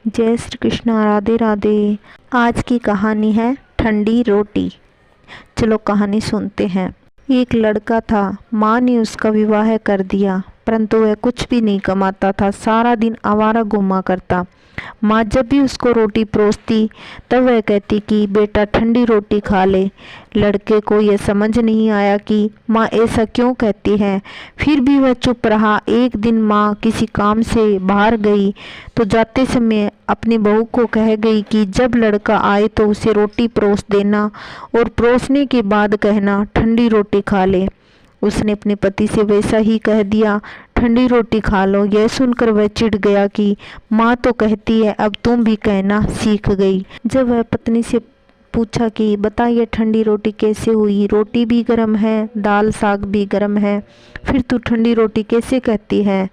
जय श्री कृष्ण। राधे राधे। आज की कहानी है ठंडी रोटी। चलो कहानी सुनते हैं। एक लड़का था, माँ ने उसका विवाह कर दिया, परंतु वह कुछ भी नहीं कमाता था, सारा दिन आवारा घूमा करता। माँ जब भी उसको रोटी परोसती तब वह कहती कि बेटा ठंडी रोटी खा ले। लड़के को यह समझ नहीं आया कि माँ ऐसा क्यों कहती है, फिर भी वह चुप रहा। एक दिन माँ किसी काम से बाहर गई तो जाते समय अपनी बहू को कह गई कि जब लड़का आए तो उसे रोटी परोस देना और परोसने के बाद कहना ठंडी रोटी खा ले। उसने अपने पति से वैसा ही कह दिया, ठंडी रोटी खा लो। यह सुनकर वह चिढ़ गया कि माँ तो कहती है, अब तुम भी कहना सीख गई। जब वह पत्नी से पूछा कि बता ये ठंडी रोटी कैसे हुई, रोटी भी गर्म है, दाल साग भी गर्म है, फिर तू ठंडी रोटी कैसे कहती है।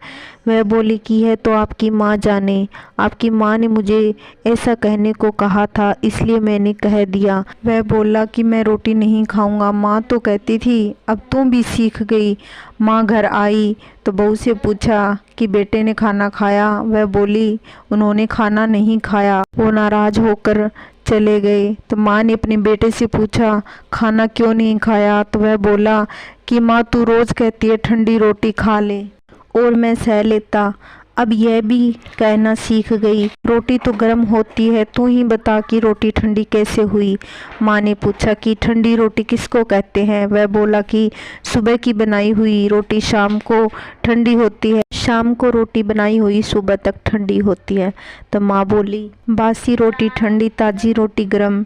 वह बोली कि है तो आपकी माँ जाने, आपकी माँ ने मुझे ऐसा कहने को कहा था इसलिए मैंने कह दिया। वह बोला कि मैं रोटी नहीं खाऊंगा, माँ तो कहती थी, अब तुम भी सीख गई। माँ घर आई तो बहू से पूछा कि बेटे ने खाना खाया। वह बोली उन्होंने खाना नहीं खाया। वो नाराज होकर चले गए। तो माँ ने अपने बेटे से पूछा खाना क्यों नहीं खाया, तो वह बोला कि माँ तू रोज़ कहती है ठंडी रोटी खा ले और मैं सह लेता, अब यह भी कहना सीख गई। रोटी तो गर्म होती है, तू ही बता कि रोटी ठंडी कैसे हुई। माँ ने पूछा कि ठंडी रोटी किसको कहते हैं। वह बोला कि सुबह की बनाई हुई रोटी शाम को ठंडी होती है, शाम को रोटी बनाई हुई सुबह तक ठंडी होती है। तो माँ बोली बासी रोटी ठंडी, ताज़ी रोटी गर्म।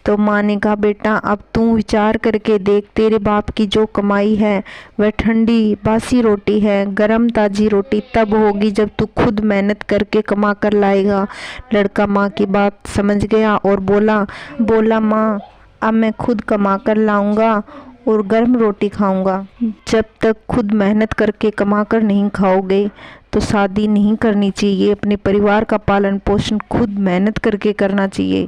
तो माँ ने कहा बेटा अब तू विचार करके देख, तेरे बाप की जो कमाई है वह ठंडी बासी रोटी है, गर्म ताज़ी रोटी तब होगी जब तू खुद मेहनत करके कमा कर लाएगा। लड़का माँ की बात समझ गया और बोला माँ अब मैं खुद कमा कर लाऊंगा और गर्म रोटी खाऊंगा। जब तक खुद मेहनत करके कमा कर नहीं खाओगे तो शादी नहीं करनी चाहिए, अपने परिवार का पालन पोषण खुद मेहनत करके करना चाहिए।